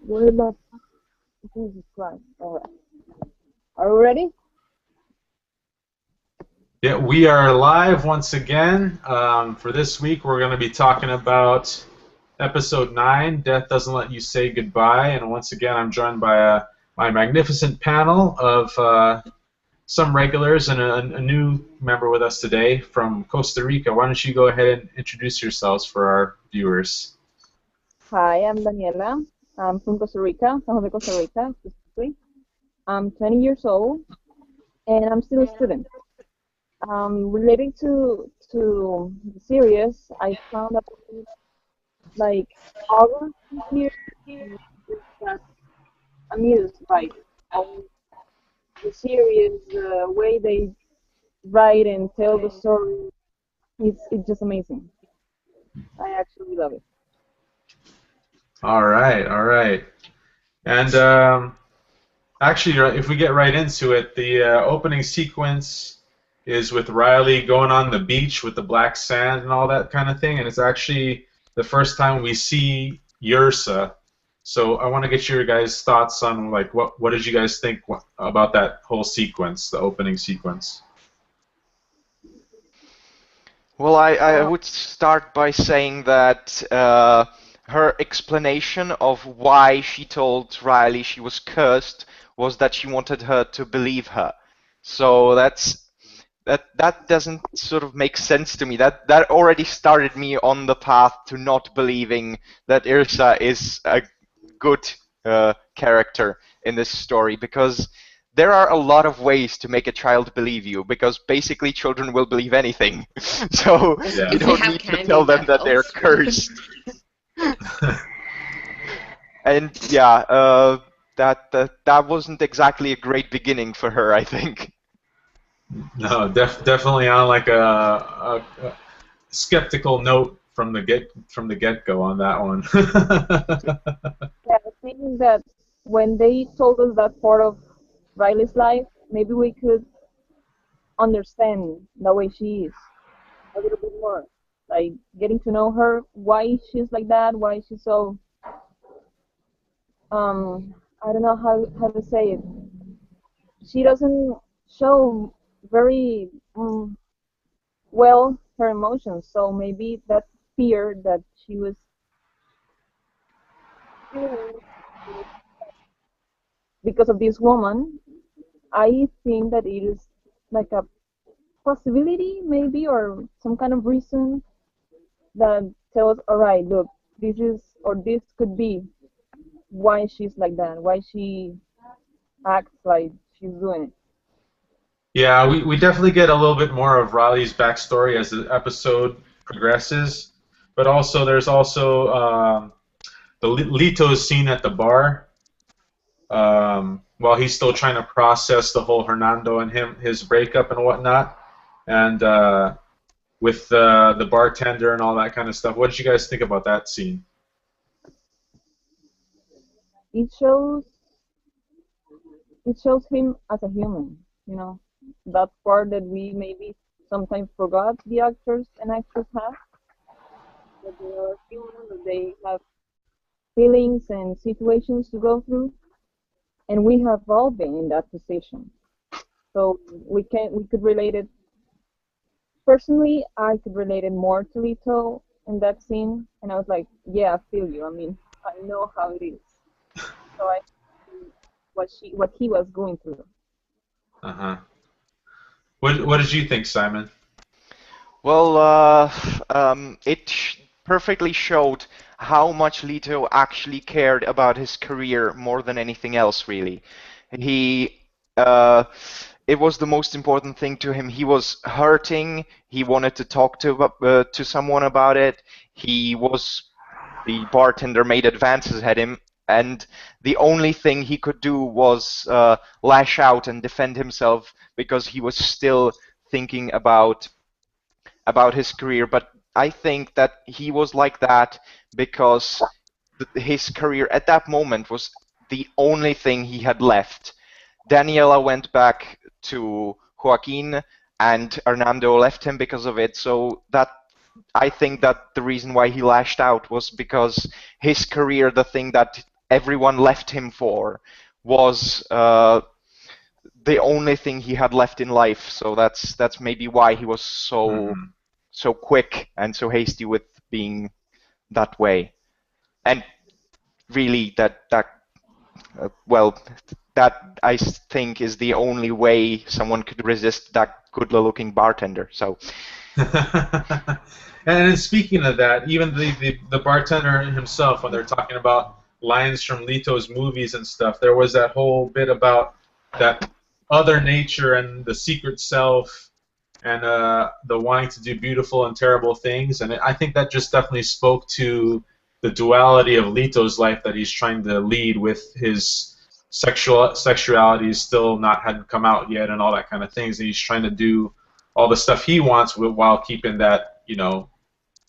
Where the Jesus Christ? All right. Are we ready? Yeah, we are live once again. For this week, we're going to be talking about episode 9, Death Doesn't Let You Say Goodbye. And once again, I'm joined by my magnificent panel of some regulars and a new member with us today from Costa Rica. Why don't you go ahead and introduce yourselves for our viewers? Hi, I'm Daniela. I'm from Costa Rica, San Jose, Costa Rica, specifically. I'm 20 years old, and I'm still a student. Relating to the series, I found out like August this year, and I just got amused by all the series, the way they write and tell the story. It's just amazing. I actually love it. All right, all right. And actually, if we get right into it, the opening sequence is with Riley going on the beach with the black sand and all that kind of thing, and it's actually the first time we see Yrsa. So I want to get your guys' thoughts on like what did you guys think about that whole sequence, the opening sequence? Well, I Uh, would start by saying that her explanation of why she told Riley she was cursed was that she wanted her to believe her. So that doesn't sort of make sense to me. That already started me on the path to not believing that Irsa is a good character in this story, because there are a lot of ways to make a child believe you, because basically children will believe anything. So Yeah. you If they don't have need to candy tell in their them that they're house. cursed. And yeah, that wasn't exactly a great beginning for her, I think. No, definitely on like a skeptical note from the get go on that one. yeah, I think that when they told us that part of Riley's life, maybe we could understand the way she is a little bit more. Like getting to know her, why she's like that, why she's so I don't know how to say it. She doesn't show very well her emotions, so maybe that fear that she was feeling because of this woman, I think that it is like a possibility maybe or some kind of reason that tells, all right, look, this is or this could be why she's like that, why she acts like she's doing it. Yeah, we definitely get a little bit more of Riley's backstory as the episode progresses, but also there's also the Lito's scene at the bar while he's still trying to process the whole Hernando and his breakup and whatnot, and with the bartender and all that kind of stuff. What did you guys think about that scene? It shows it shows him as a human, you know, that part that we maybe sometimes forgot the actors and actors have, that they are human, that they have feelings and situations to go through, and we have all been in that position. So we could relate it. Personally, I could relate it more to Lito in that scene, and I was like, yeah, I feel you. I mean, I know how it is. So I see what he was going through. Uh-huh. What did you think, Simon? Well, it perfectly showed how much Leto actually cared about his career more than anything else, really. He, uh, it was the most important thing to him. He was hurting. He wanted to talk to someone about it. He was The bartender made advances at him, and the only thing he could do was lash out and defend himself, because he was still thinking about his career. But I think that he was like that because his career at that moment was the only thing he had left. Daniela went back to Joaquin, and Hernando left him because of it. So that I think that the reason why he lashed out was because his career, the thing that everyone left him for was the only thing he had left in life. So that's maybe why he was Hmm. so quick and so hasty with being that way. And really, well, that I think is the only way someone could resist that good-looking bartender. So And speaking of that, even the bartender himself, when they're talking about lines from Lito's movies and stuff, there was that whole bit about that other nature and the secret self and the wanting to do beautiful and terrible things. And I think that just definitely spoke to the duality of Lito's life that he's trying to lead with his sexuality still not hadn't come out yet and all that kind of things. And he's trying to do all the stuff he wants while keeping that,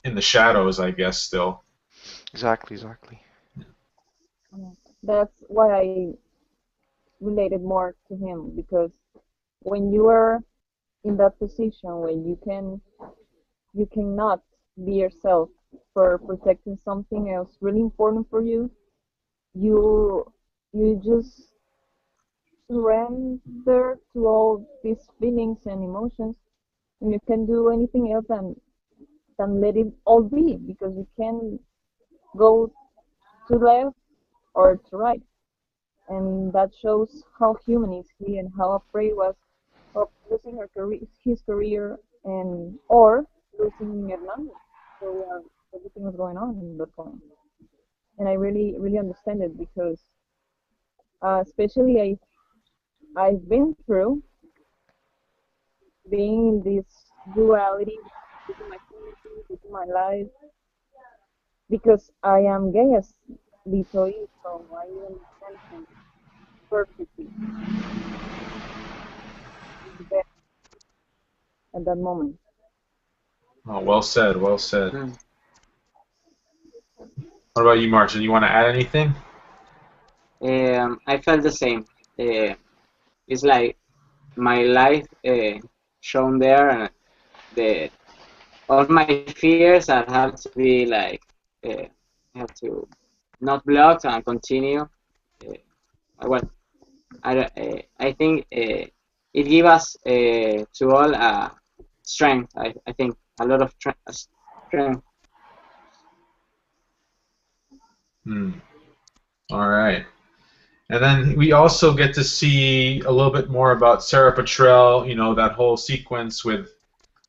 in the shadows, I guess, still. exactly. Yeah. That's why I related more to him, because when you are in that position when you cannot be yourself for protecting something else really important for you, you you just surrender to all these feelings and emotions, and you can do anything else than let it all be, because you can go to left or to right. And that shows how human is he and how afraid was of losing his career, and or losing Hernando. So everything was going on in that point, and I really understand it, because especially I've been through being in this duality within my community, within my life, because I am gay as Lito is, so I understand him perfectly there at that moment. Oh, well said, well said. Mm. What about you, Martin? You want to add anything? I felt the same. Uh, it's like my life shown there, and the all my fears I have to be like uh, have to not block and continue. Well, I think it gives us to all strength. I think a lot of strength. Hmm. All right. And then we also get to see a little bit more about Sarah Petrel, that whole sequence with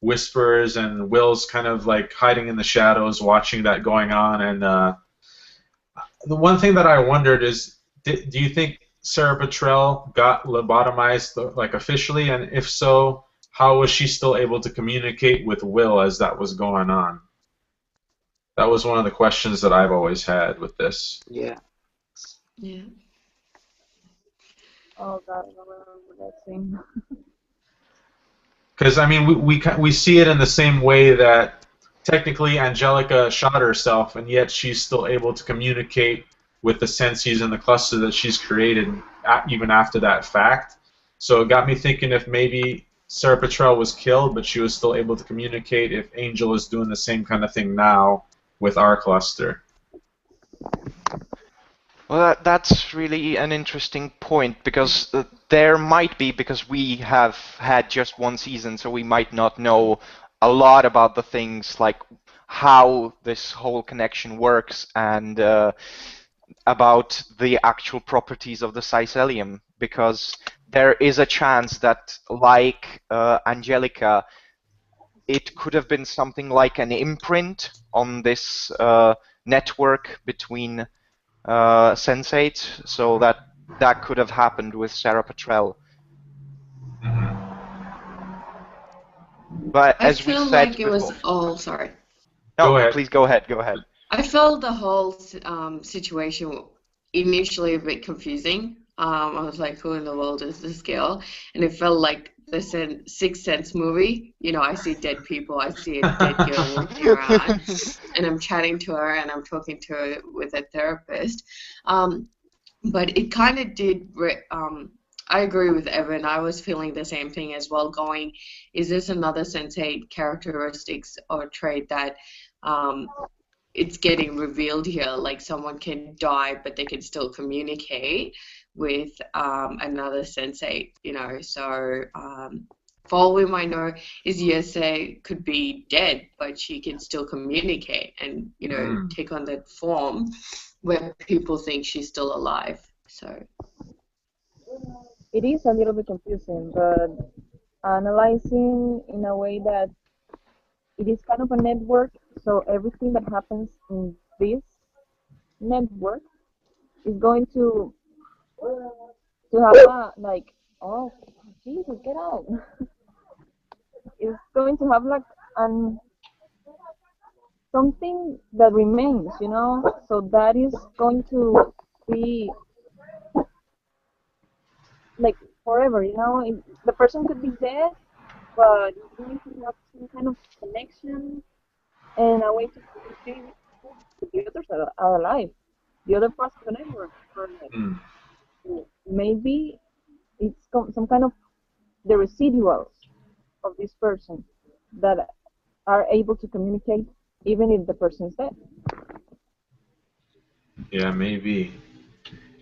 Whispers and Will's kind of like hiding in the shadows, watching that going on. And the one thing that I wondered is, do you think Sarah Petrel got lobotomized like officially? And if so, how was she still able to communicate with Will as that was going on? That was one of the questions that I've always had with this. Yeah. Yeah. Oh God, I don't remember that scene. Because I mean, we see it in the same way that technically Angelica shot herself, and yet she's still able to communicate with the senses in the cluster that she's created, even after that fact. So it got me thinking if maybe Sarah Petrel was killed, but she was still able to communicate. If Angel is doing the same kind of thing now with our cluster. Well, that's really an interesting point because there might be, because we have had just one season, so we might not know a lot about the things like how this whole connection works and about the actual properties of the cycelium, because there is a chance that, like Angelica, it could have been something like an imprint on this network between Sense8, so that could have happened with Sarah Petrel. But I as we feel said like it before, was all sorry. no, Go ahead. please go ahead, go ahead. I felt the whole situation initially a bit confusing. I was like, who in the world is this girl? And it felt like the Sixth Sense movie. You know, I see dead people, I see a dead girl walking around, and I'm chatting to her and I'm talking to her with a therapist. But it kind of I agree with Evan. I was feeling the same thing as well, going, is this another Sense8 characteristics or trait that um, it's getting revealed here. Like someone can die, but they can still communicate with another sensate, you know. So for all we might know, is Yese could be dead, but she can still communicate and, you know, take on that form where people think she's still alive. So It is a little bit confusing, but analyzing in a way that it is kind of a network, so everything that happens in this network is going to have a, like, oh Jesus, get out. It's going to have like an something that remains, you know. So that is going to be like forever, you know. The person could be dead, but it's going to have some kind of connection and a way to communicate with the others are alive. The other parts of the network are alive. Maybe it's some kind of the residuals of this person that are able to communicate even if the person is dead. Yeah, maybe.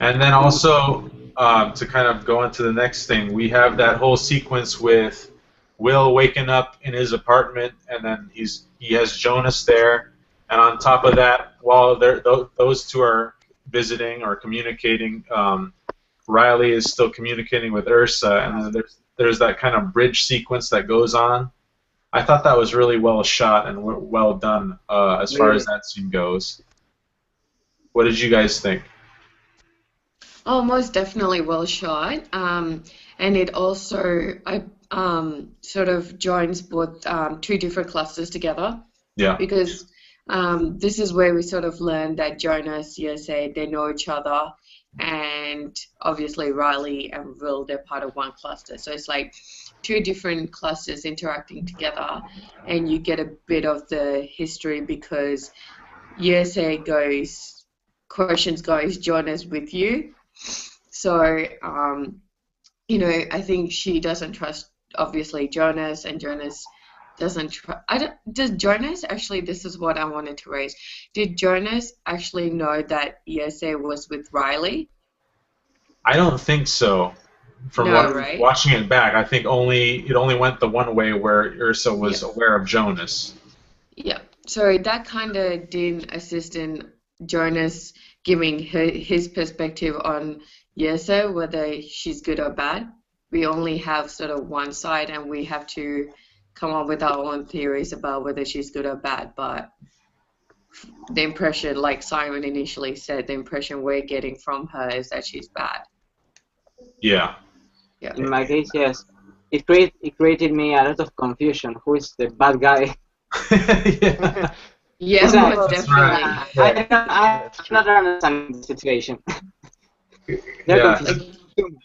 And then also, to kind of go into the next thing, we have that whole sequence with Will waking up in his apartment, and then he has Jonas there, and on top of that, while those two are visiting or communicating, Riley is still communicating with Ursa, and then there's that kind of bridge sequence that goes on. I thought that was really well shot and well done as far as that scene goes. What did you guys think? oh, most definitely well shot. And it also sort of joins both two different clusters together. Yeah. Because this is where we sort of learned that Jonas, Yosei, they know each other, and obviously Riley and Will, they're part of one cluster. So it's like two different clusters interacting together, and you get a bit of the history because Yosei questions goes, Jonas with you. So, you know, I think she doesn't trust, obviously, Jonas, and Jonas doesn't trust. Does Jonas actually? This is what I wanted to raise. Did Jonas actually know that Yose was with Riley? I don't think so. From No, what right? watching it back, I think it only went the one way where Ursa was Yeah. aware of Jonas. Yeah. So that kind of didn't assist in Jonas giving his perspective on Yese, whether she's good or bad. We only have sort of one side, and we have to come up with our own theories about whether she's good or bad. But the impression, like Simon initially said, the impression we're getting from her is that she's bad. Yeah. Yeah. In my case, yes. It created me a lot of confusion. Who is the bad guy? Yeah. Yeah, It's like, most That's definitely. Right. I'm That's true. not understanding the situation. They're Yeah. confusing.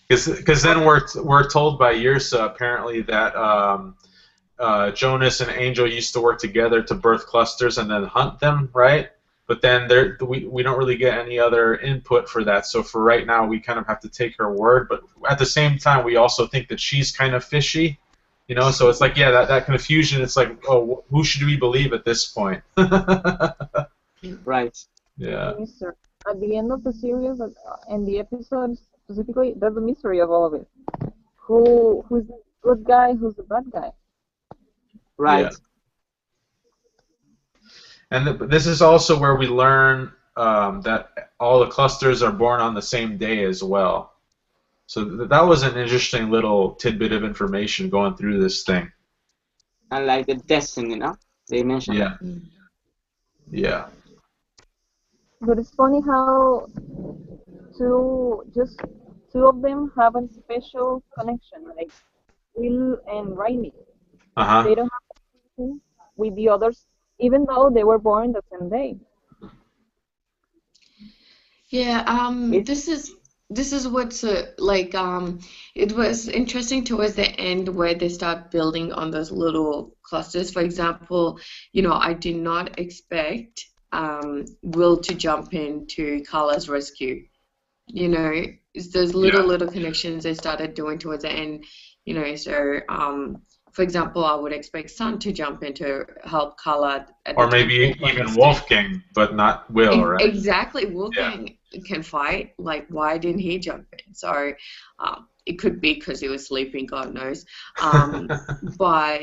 Because then we're told by Yrsa apparently that Jonas and Angel used to work together to birth clusters and then hunt them, right? But then we don't really get any other input for that. So for right now, we kind of have to take her word. But at the same time, we also think that she's kind of fishy, you know. So it's like, yeah, that confusion. It's like, oh, who should we believe at this point? Right. Yeah. Mystery. At the end of the series and the episodes specifically, that's the mystery of all of it. Who's the good guy? Who's the bad guy? Right. Yeah. And this is also where we learn that all the clusters are born on the same day as well. So that was an interesting little tidbit of information going through this thing. And like the destiny, no? They mentioned Yeah. Yeah. But it's funny how just two of them have a special connection, like Will and Riley. Uh-huh. They don't have anything with the others, even though they were born the same day. Yeah, it. this is what's like it was interesting towards the end where they start building on those little clusters. For example, you know, I did not expect Will to jump in to Carla's rescue. You know, it's those Yeah. little connections they started doing towards the end, you know, so for example, I would expect Sun to jump in to help Carla at the Or maybe temple by even mistake. Wolfgang, but not Will, right? Exactly, Yeah. Wolfgang can fight. Like, why didn't he jump in? So, it could be because he was sleeping, God knows. But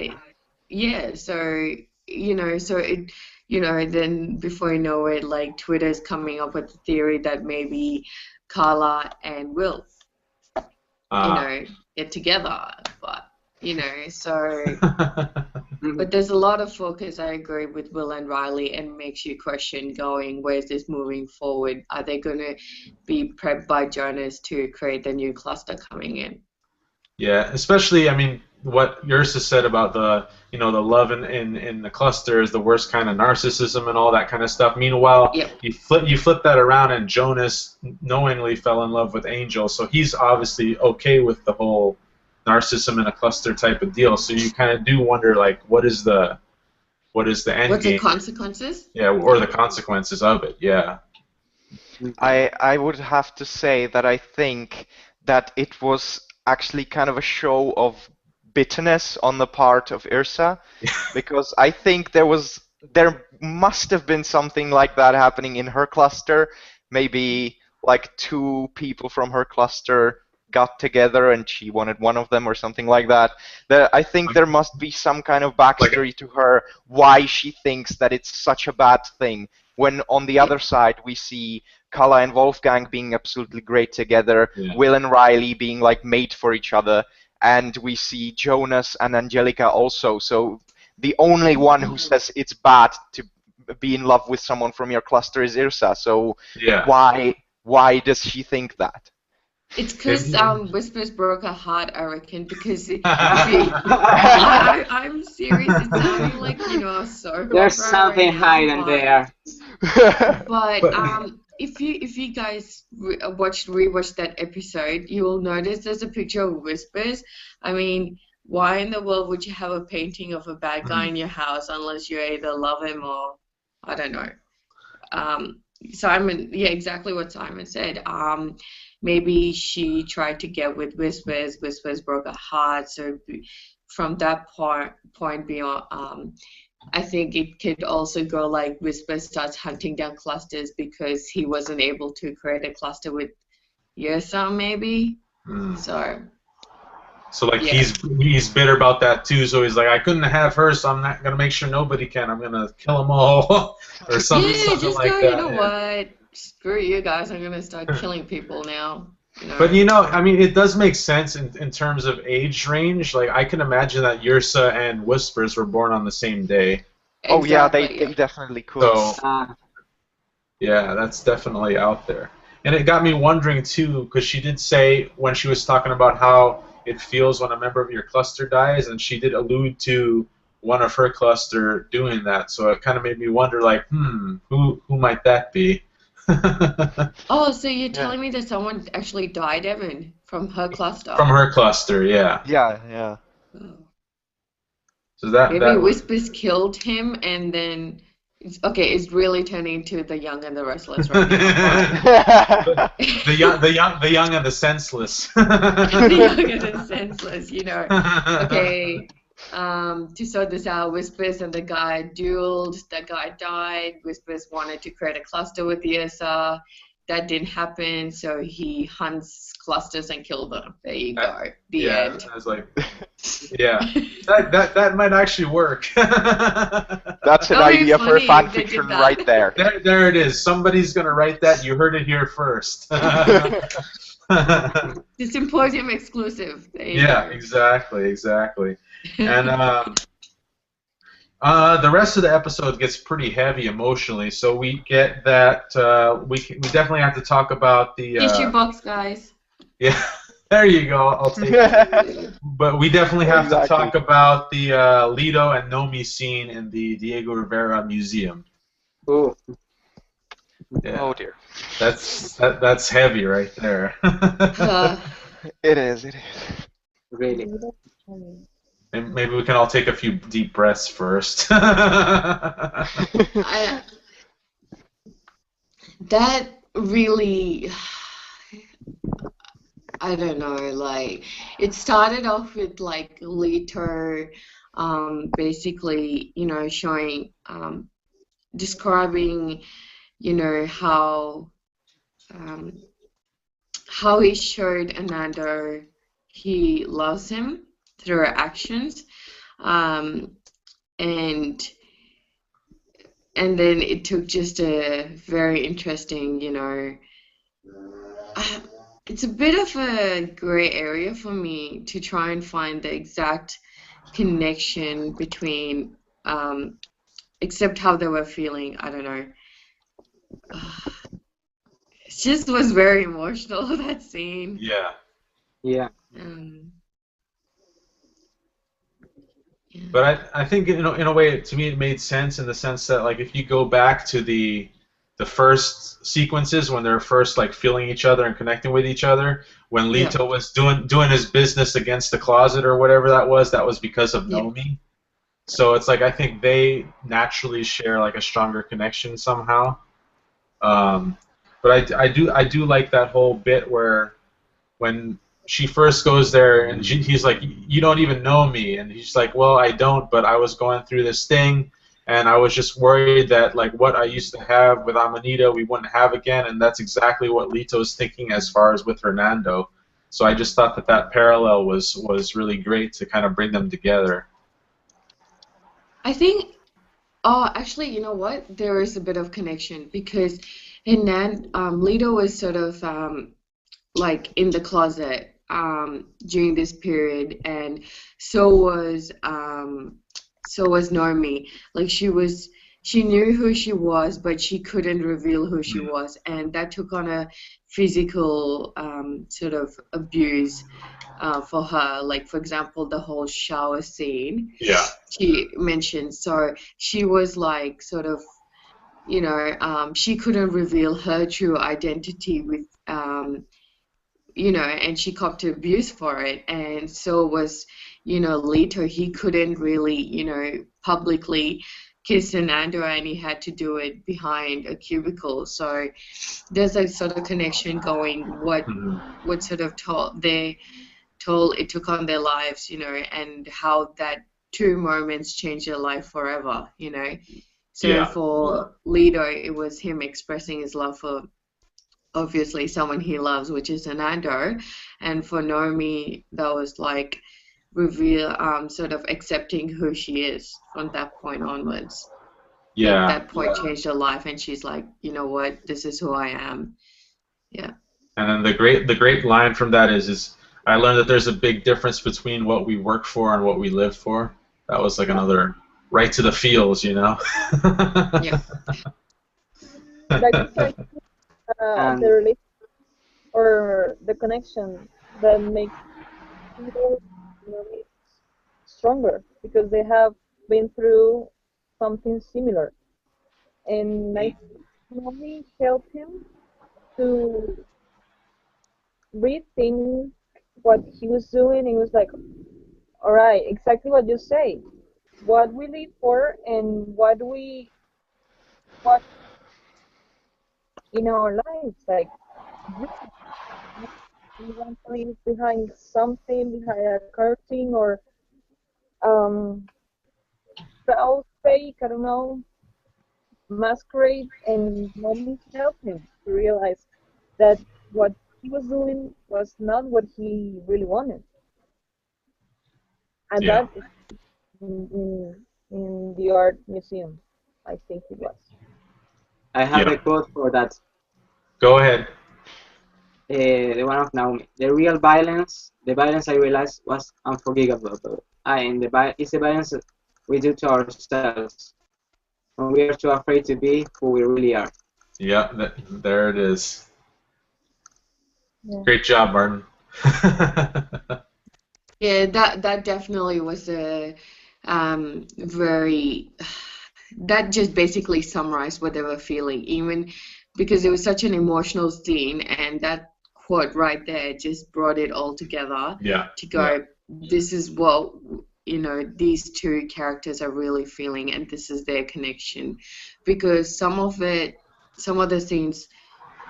yeah, so then before you know it, like Twitter's coming up with the theory that maybe Carla and Will, get together. But so. But there's a lot of focus, I agree, with Will and Riley, and makes you question going, where's this moving forward? Are they going to be prepped by Jonas to create the new cluster coming in? Yeah, especially, I mean, what Ursa said about the love in the cluster is the worst kind of narcissism and all that kind of stuff. Meanwhile, Yep. you flip that around, and Jonas knowingly fell in love with Angel, so he's obviously okay with the whole narcissism in a cluster type of deal. So you kind of do wonder, like, what is the end What's game? the consequences? Yeah, or the consequences of it. Yeah. I would have to say that I think that it was actually kind of a show of bitterness on the part of Ursa, because I think there must have been something like that happening in her cluster. Maybe like two people from her cluster got together and she wanted one of them or something like that. I think there must be some kind of backstory to her why she thinks that it's such a bad thing, when on the other side we see Kala and Wolfgang being absolutely great together, Yeah. Will and Riley being like made for each other, and we see Jonas and Angelica also. So the only one who says it's bad to be in love with someone from your cluster is Irsa. So Yeah. why does she think that? It's because Whispers broke her heart, I reckon, because I'm serious. It's sounding like, so There's something right now, hiding there. But if you guys rewatched that episode, you will notice there's a picture of Whispers. I mean, why in the world would you have a painting of a bad guy in your house unless you either love him or I don't know. Simon, yeah, exactly what Simon said. Maybe she tried to get with Whispers. Whispers broke her heart. So from that point beyond, I think it could also go like Whisper starts hunting down clusters because he wasn't able to create a cluster with Yersa, maybe. So like yeah. he's bitter about that too. So he's like, I couldn't have her, so I'm not gonna make sure nobody can. I'm gonna kill them all, or something, Yeah, something just like go. that. You know what? Screw you guys. I'm gonna start killing people now. But I mean, it does make sense in terms of age range. Like I can imagine that Yrsa and Whispers were born on the same day. Oh yeah, Exactly, they definitely could. So yeah, that's definitely out there. And it got me wondering too, because she did say when she was talking about how it feels when a member of your cluster dies, and she did allude to one of her cluster doing that. So it kind of made me wonder, like, who might that be? Oh, so you're telling me that someone actually died, Evan, from her cluster? From her cluster, yeah. Yeah. Oh. So that Maybe Whispers killed him, and then it's really turning into The Young and the Restless right now. the young and the senseless. The Young and the Senseless, Okay, to sort this out, Whispers and the guy dueled. The guy died. Whispers wanted to create a cluster with Yrsa. That didn't happen, so he hunts clusters and kills them. There you go. The end. I was like, yeah, that might actually work. That's an idea for fan fiction right there. There it is. Somebody's gonna write that. You heard it here first. The Symposium exclusive. There you go. Exactly. And the rest of the episode gets pretty heavy emotionally, so we get that we definitely have to talk about the tissue box, guys. Yeah, there you go. I'll take it. But we definitely have to talk about the Lido and Nomi scene in the Diego Rivera Museum. Ooh. Yeah. Oh dear. That's heavy right there. It is. Really. Maybe we can all take a few deep breaths first. That really, I don't know, like it started off with like Leto basically, showing describing, how um he showed Ananda he loves him through her actions. Um and then it took just a very interesting, uh, it's a bit of a gray area for me to try and find the exact connection between, except how they were feeling. I don't know. It just was very emotional, that scene. Yeah. Yeah. Um, yeah. But I think in a way to me it made sense in the sense that like if you go back to the first sequences when they're first like feeling each other and connecting with each other, when Yeah. Leto was doing his business against the closet or whatever that was because of Yeah. Nomi. So it's like I think they naturally share like a stronger connection somehow. Um, but I do like that whole bit where when she first goes there and he's like, "You don't even know me," and he's like, "Well, I don't, but I was going through this thing, and I was just worried that like what I used to have with Amanita, we wouldn't have again," and that's exactly what Lito's thinking as far as with Hernando. So I just thought that parallel was really great to kind of bring them together. I think, oh, actually, you know what? There is a bit of connection because Leto was sort of like in the closet during this period, and so was Normie. Like she knew who she was, but she couldn't reveal who she Mm. was, and that took on a physical sort of abuse for her. Like for example, the whole shower scene Yeah. she mentioned. So she was like sort of, she couldn't reveal her true identity with and she copped abuse for it. And so was, Leto. He couldn't really, publicly kiss Fernando, and he had to do it behind a cubicle. So there's a sort of connection going Mhm. what sort of toll it took on their lives, and how that two moments changed their life forever, So Yeah. for Leto, it was him expressing his love for obviously someone he loves, which is Anando. And for Nomi, that was like reveal, sort of accepting who she is from that point onwards. Like Yeah. that point changed her life, and she's like, you know what, this is who I am. Yeah. And then the great line from that is I learned that there's a big difference between what we work for and what we live for. That was like another right to the feels, you know. Yeah. Like exactly the And relation or the connection that makes people, stronger because they have been through something similar, and I think Mommy helped him to rethink what he was doing. He was like, all right, exactly what you say. What we live for and what in our lives, like really, we want to leave behind something, behind a curtain or um, false fake, I don't know, masquerade, and mommy helped him to realize that what he was doing was not what he really wanted, and Yeah. that is in the art museum, I think it was. I have the Yeah. quote for that. Go ahead. The one of Naomi. The violence I realized was unforgivable. It's the violence we do to ourselves when we are too afraid to be who we really are. Yeah, there it is. Yeah. Great job, Martin. Yeah, that definitely was a very that just basically summarized what they were feeling, even because it was such an emotional scene, and that quote right there just brought it all together Yeah. to Yeah. go, this is what, these two characters are really feeling, and this is their connection. Because some of the scenes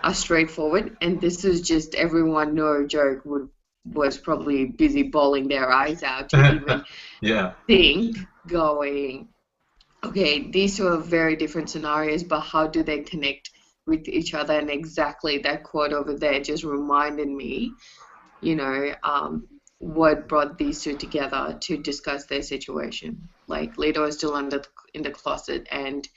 are straightforward, and this is just everyone, no joke, was probably busy bawling their eyes out to even Yeah. think, going, okay, these two are very different scenarios, but how do they connect with each other? And exactly that quote over there just reminded me, what brought these two together to discuss their situation. Like Leto is still in the closet, and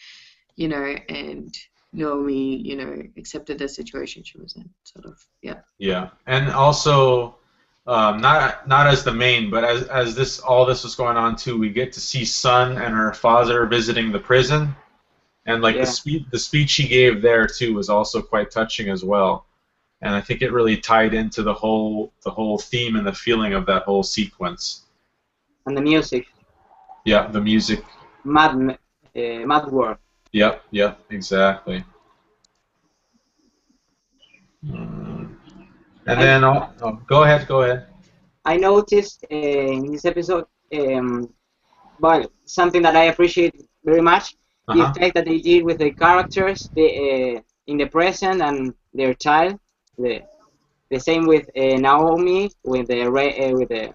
and Naomi, accepted the situation she was in, sort of. Yeah. Yeah, and also not as the main, but as this all this was going on too, we get to see Sun and her father visiting the prison, and like Yeah. the speech she gave there too was also quite touching as well, and I think it really tied into the whole theme and the feeling of that whole sequence. And the music, Yeah, the music. mad work. Yep, exactly. And I then go ahead. I noticed in this episode, well, something that I appreciate very much, the Uh-huh. effect that they did with the characters, in the present and their child. The the same with Naomi with the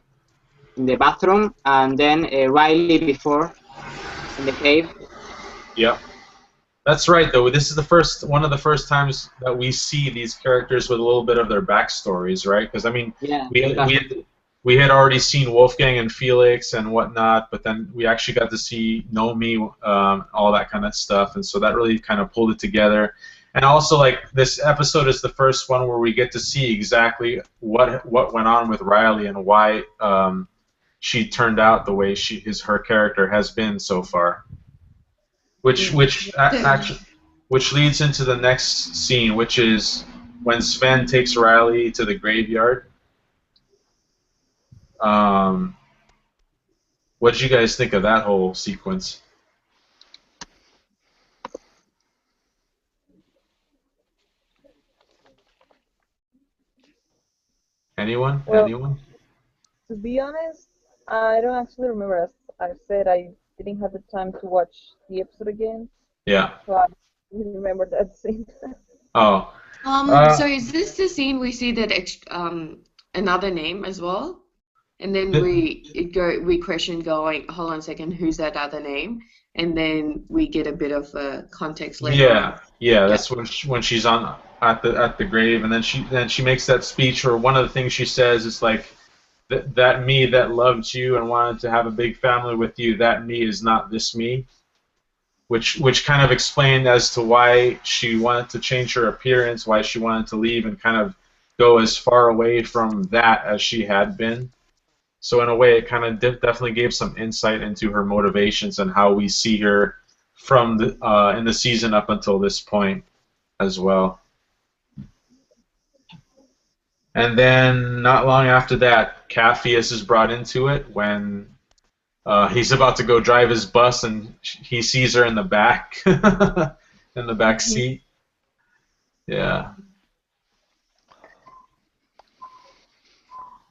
in the bathroom, and then Riley before in the cave. Yep. That's right, though. This is one of the first times that we see these characters with a little bit of their backstories, right? Because I mean, Yeah, we because we had, we had already seen Wolfgang and Felix and whatnot, but then we actually got to see Nomi, all that kind of stuff, and so that really kind of pulled it together. And also, like this episode is the first one where we get to see exactly what went on with Riley and why she turned out the way her character has been so far. Which Mm. which actually which leads into the next scene, which is when Sven takes Riley to the graveyard. Um, what did you guys think of that whole sequence? Anyone? Well, Anyone? to be honest, I don't actually remember. As I said, I didn't have the time to watch the episode again, Yeah. so I don't remember that scene. Oh. So Uh, is this the scene we see that another name as well? And then th- we question going, hold on a second, who's that other name? And then we get a bit of context later on. yeah. Yeah. That's when she's on at the grave, and then she makes that speech, or one of the things she says is like that me that loved you and wanted to have a big family with you, that me is not this me. Which kind of explained as to why she wanted to change her appearance, why she wanted to leave and kind of go as far away from that as she had been. So in a way, it kind of definitely gave some insight into her motivations and how we see her from in the season up until this point as well. And then not long after that, Capheus is brought into it when he's about to go drive his bus, and he sees her in the back, in the back seat. Yeah,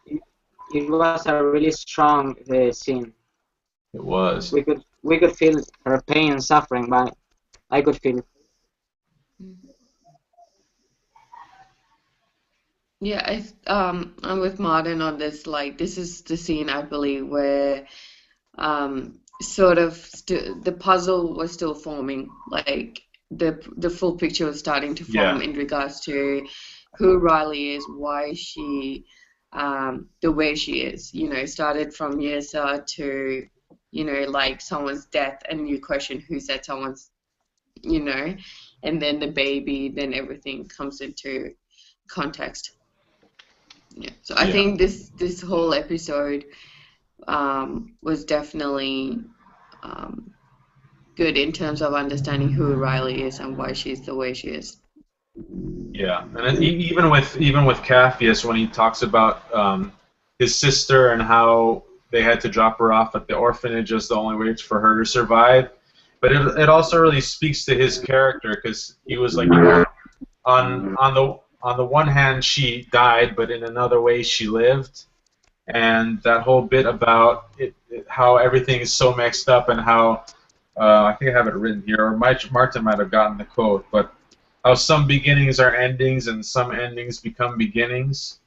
it, it was a really strong scene. it was. We could feel her pain and suffering, but I could feel it. Yeah, I'm with Martin on this. Like, this is the scene I believe where sort of the puzzle was still forming. Like the full picture was starting to Yeah, form in regards to who Riley is, why she the way she is. Started from Yesa to like someone's death, and you question who's that someone's, you know, and then the baby, then everything comes into context. Yeah. So I yeah, think this whole episode was definitely um, good in terms of understanding who Riley is and why she's the way she is. yeah. And even with Capheus, when he talks about his sister and how they had to drop her off at the orphanage as the only way for her to survive, but it also really speaks to his character because he was like, on the one hand she died, but in another way she lived, and that whole bit about how everything is so mixed up and how I think I have it written here, or Martin might have gotten the quote, but how some beginnings are endings and some endings become beginnings.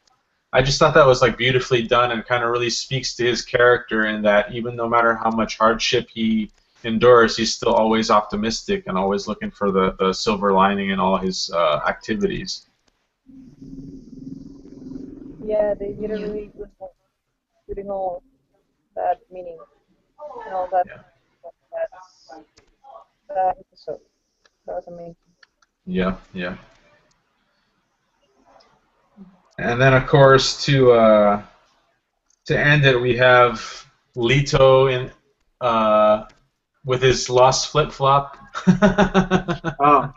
I just thought that was like beautifully done and kind of really speaks to his character in that even no matter how much hardship he endures, he's still always optimistic and always looking for the silver lining in all his activities. Yeah, they did a Yeah. really good job putting all that meaning and all that Yeah. that, that episode. That was amazing. Yeah, yeah. And then of course to end it, we have Leto in with his lost flip flop. Oh,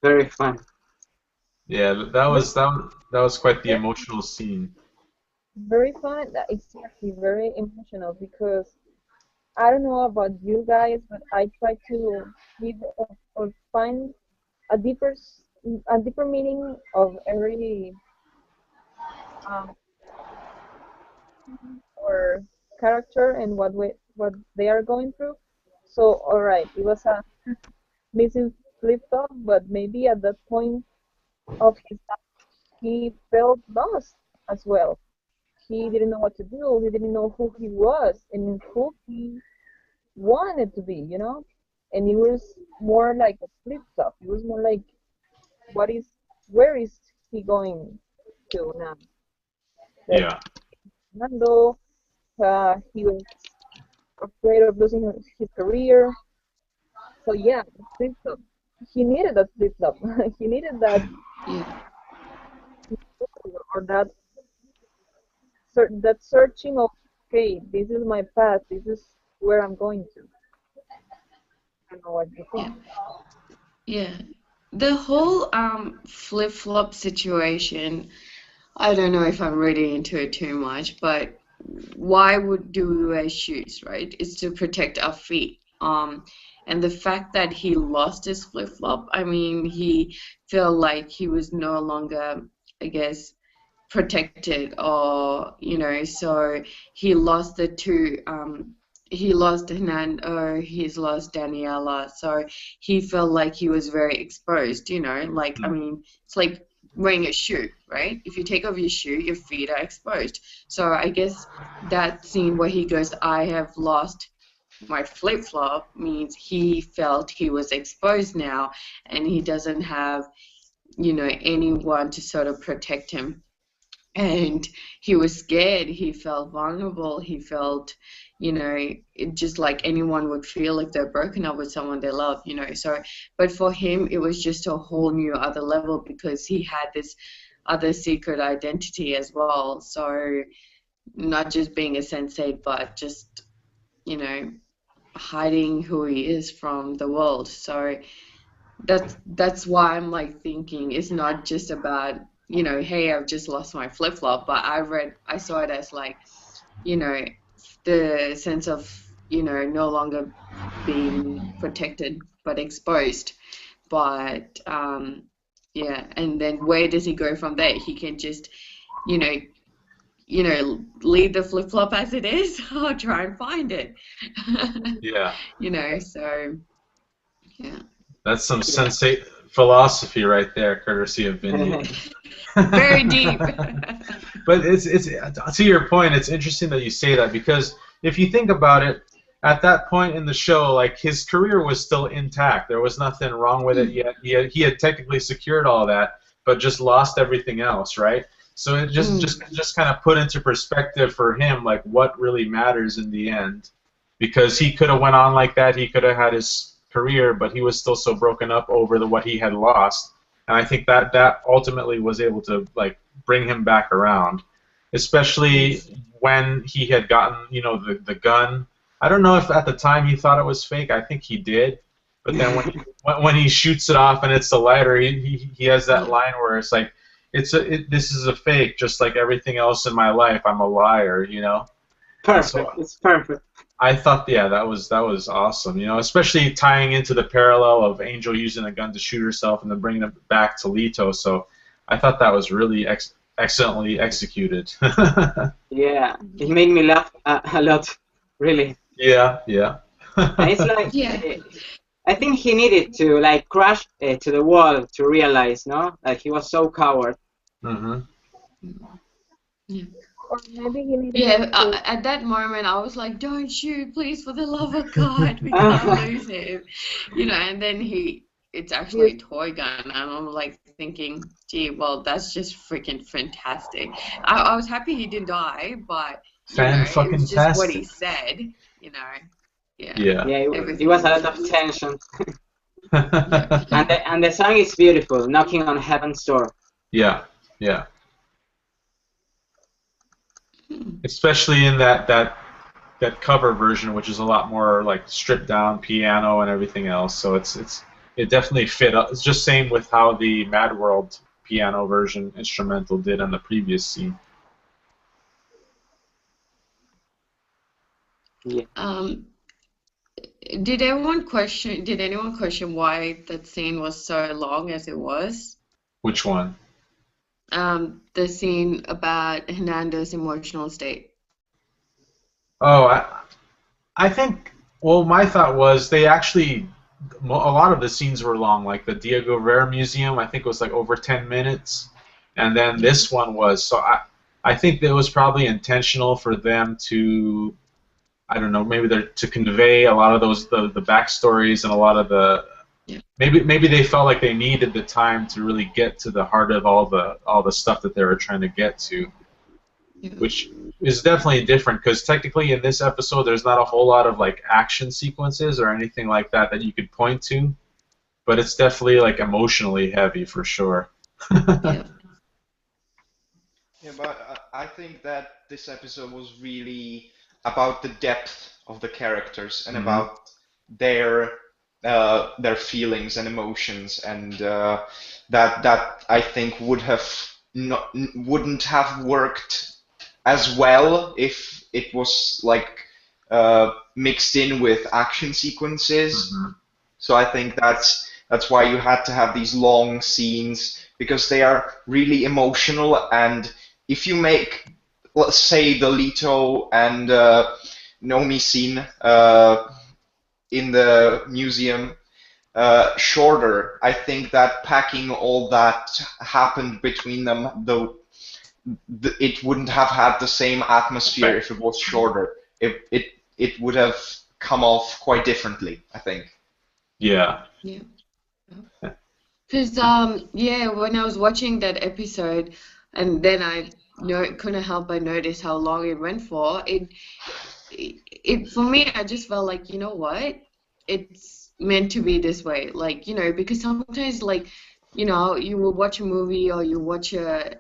very fun. Yeah, that was quite the emotional scene. Very fun. Exactly, very emotional because I don't know about you guys, but I try to give or find a deeper meaning of every um, or character and what they are going through. So, all right, it was a missing flip top, but maybe at that point of his life, he felt lost as well. He didn't know what to do. He didn't know who he was and who he wanted to be, you know? And it was more like a flip flop. It was more like, what is, where is he going to now? That Yeah, Fernando, he was afraid of losing his career. So yeah, flip flop. He needed that flip flop. He needed that, Yeah. or that searching of, okay, this is my path. This is where I'm going to. I don't know what you Yeah. think. Yeah. The whole flip-flop situation, I don't know if I'm reading into it too much, but why would do we wear shoes, right? It's to protect our feet. And the fact that he lost his flip-flop, I mean, he felt like he was no longer, I guess, protected, or so he lost the two. He lost Hernan, or he's lost Daniela, so he felt like he was very exposed. Like, I mean, it's like wearing a shoe, right? If you take off your shoe, your feet are exposed. So I guess that scene where he goes, I have lost my flip-flop, means he felt he was exposed now, and he doesn't have anyone to sort of protect him, and he was scared. He felt vulnerable. He felt, just like anyone would feel if they're broken up with someone they love. So, but for him, it was just a whole new other level because he had this other secret identity as well. So, not just being a sensei, but just, you know, hiding who he is from the world. So, that's why I'm like thinking it's not just about, hey, I've just lost my flip-flop, but I saw it as like, you know, the sense of, no longer being protected but exposed. But yeah, and then where does he go from there? He can just, you know, leave the flip-flop as it is or try and find it. yeah. So yeah. That's some Yeah. Sense8 philosophy right there, courtesy of Vinny. Very deep. But it's to your point. It's interesting that you say that because if you think about it, at that point in the show, like his career was still intact. There was nothing wrong with it yet. He had technically secured all that, but just lost everything else, right? So it just kind of put into perspective for him like what really matters in the end, because he could have went on like that. He could have had his career, but he was still so broken up over what he had lost. And I think that ultimately was able to like bring him back around, especially when he had gotten the gun. I don't know if at the time he thought it was fake. I think he did, but then when he shoots it off and it's the lighter, he has that Yeah. line where it's like this is a fake, just like everything else in my life. I'm a liar, And so Perfect. It's perfect. I thought, yeah, that was awesome. Especially tying into the parallel of Angel using a gun to shoot herself and then bringing it back to Leto. So I thought that was really excellently executed. Yeah, it made me laugh a lot, really. Yeah, yeah. And it's like Yeah. I think he needed to like crash to the wall to realize, no, like he was so coward. Mm-hmm. Yeah. Or maybe he needed Yeah, to. at that moment I was like, "Don't shoot, please, for the love of God, we can't lose him," And then it's actually He's a toy gun, and I'm like thinking, "Gee, well, that's just freaking fantastic." I was happy he didn't die, but it was just what he Fan-fucking-tastic. said, you know. Yeah, Yeah. Yeah, it everything was a was lot of just tension, yeah. and the song is beautiful, knocking on heaven's door. Yeah. Yeah. Hmm. Especially in that cover version, which is a lot more like stripped down piano and everything else. So it definitely fit. It's just same with how the Mad World piano version instrumental did on the previous scene. Yeah. Um, did anyone question why that scene was so long as it was? Which one? The scene about Hernando's emotional state. Oh, I think. Well, my thought was they actually a lot of the scenes were long. Like the Diego Rivera Museum, I think it was like over 10 minutes, and then Yeah. this one was. So I think that it was probably intentional for them to, I don't know, maybe they're to convey a lot of those the backstories and a lot of the Yeah. maybe they felt like they needed the time to really get to the heart of all the stuff that they were trying to get to, Yeah. which is definitely different because technically in this episode there's not a whole lot of like action sequences or anything like that that you could point to, but it's definitely like emotionally heavy for sure. Yeah. Yeah, but I think that this episode was really about the depth of the characters and Hmm. about their feelings and emotions, and that I think wouldn't have worked as well if it was like mixed in with action sequences. Hmm. So I think that's why you had to have these long scenes because they are really emotional. And if you make, let's say, the Leto and Nomi scene in the museum shorter, I think that packing all that happened between them, though it wouldn't have had the same atmosphere if it was shorter. It would have come off quite differently, I think. Yeah. Yeah. Because when I was watching that episode, and then I couldn't help but notice how long it went for. It for me, I just felt like, you know what? It's meant to be this way. Like, because sometimes like, you will watch a movie or you watch a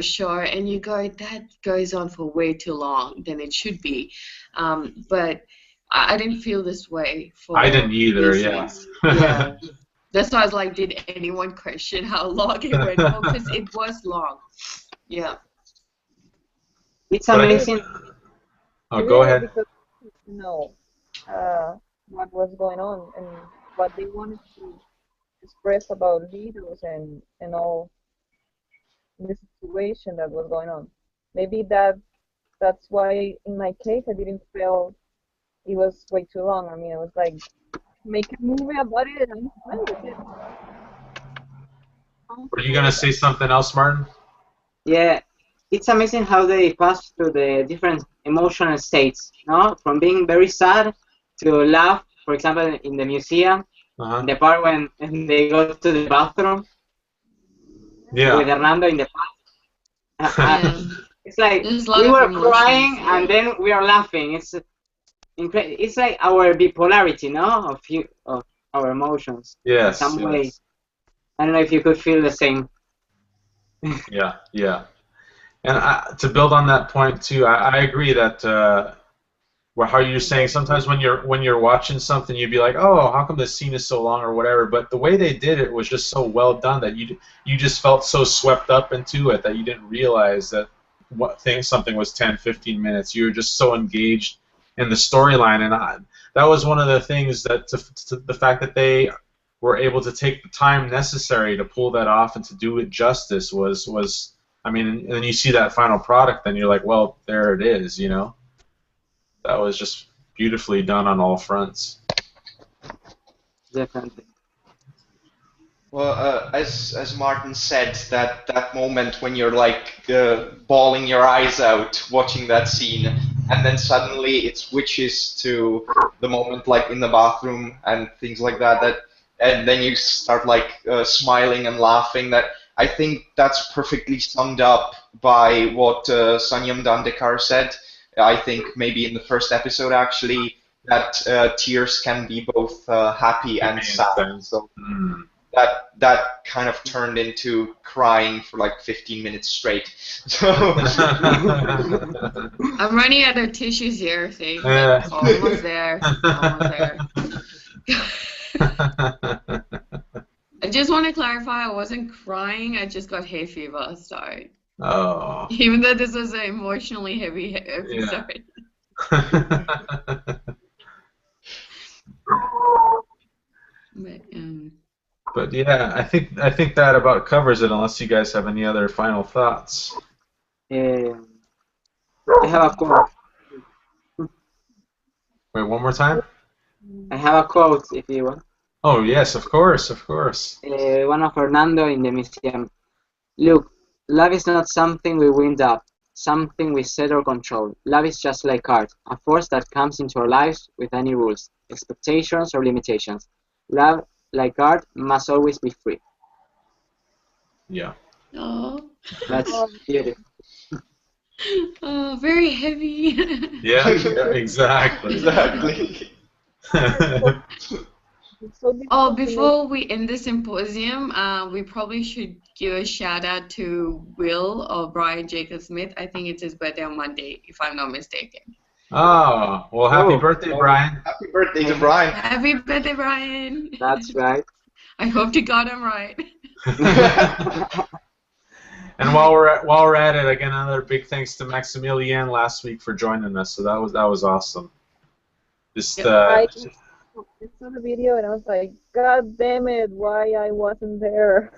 show and you go, that goes on for way too long than it should be. But I didn't feel this way I didn't for either. these Yeah. scenes. Yeah. That's why I was like, did anyone question how long it went for? Because it was long. Yeah. It's But I think. amazing. Oh, Maybe go it was ahead. because you know uh, what was going on and what they wanted to express about leaders and all the situation that was going on. Maybe that's why in my case I didn't feel it was way too long. I mean, it was like make a movie about it and I'm fine with it. Were you Comfortable gonna with say that. something else, Martin? Yeah, it's amazing how they pass through the different emotional states, no? From being very sad to laugh, for example, in the museum, Uh in huh. the part when they go to the bathroom with Yeah. Hernando in the past. Yeah. It's like There's a lot we of were emotions. crying and Yeah. then we are laughing. It's like our bipolarity, no? Of our emotions in Yes. some way. Yes. I don't know if you could feel the same. Yeah. Yeah. And to build on that point too, I agree that where how you're saying sometimes when you're watching something you'd be like, oh, how come this scene is so long or whatever. But the way they did it was just so well done that you just felt so swept up into it that you didn't realize that something was 10, 15 minutes. You were just so engaged in the storyline, and that was one of the things that to the fact that they were able to take the time necessary to pull that off and to do it justice was I mean, and then you see that final product, then you're like, well, there it is, you know. That was just beautifully done on all fronts. definitely. Well, as Martin said, that moment when you're like bawling your eyes out watching that scene, and then suddenly it switches to the moment like in the bathroom and things like that. And then you start like smiling and laughing. That I think that's perfectly summed up by what Sanyam Dandekar said. I think maybe in the first episode actually that tears can be both happy and Happy and sad. sad. So Mm. that kind of turned into crying for like 15 minutes straight. So I'm running out of tissues here, see? Yeah. Like, almost there. Almost there. I just want to clarify, I wasn't crying, I just got hay fever, sorry. Oh. Even though this was an emotionally heavy Yeah. episode. But yeah, I think that about covers it. Unless you guys have any other final thoughts. I have a quote. Wait, one more time. I have a quote if you want. Oh yes, of course, of course. One of Fernando in the museum. Look, love is not something we wind up, something we set or control. Love is just like art, a force that comes into our lives with any rules, expectations, or limitations. Love, like art, must always be free. Yeah. Oh. That's beautiful. Oh, very heavy. Yeah, yeah, exactly. exactly. Oh, before we end the symposium, we probably should give a shout out to Will or Brian Jacob Smith. I think it's his birthday on Monday, if I'm not mistaken. Oh, well, happy birthday, Brian. Happy birthday to Brian. Happy birthday, Brian. That's right. I hope to God I'm right. And while we're at it, again, another big thanks to Maximilian last week for joining us. So that was awesome. Just I saw the video and I was like, God damn it, why I wasn't there.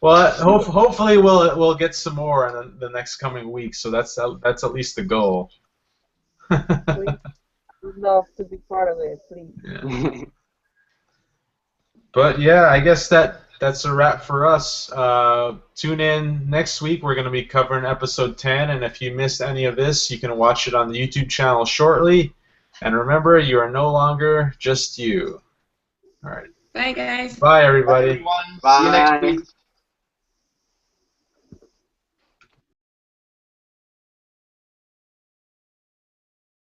well, hopefully we'll get some more in the next coming weeks. So that's at least the goal. Please, would love to be part of it, please. Yeah. But yeah, I guess that's a wrap for us. Tune in next week. We're going to be covering episode 10, and if you missed any of this, you can watch it on the YouTube channel shortly. And remember, you are no longer just you. All right. Bye, guys. Bye, everybody. Bye, everyone. See you next week.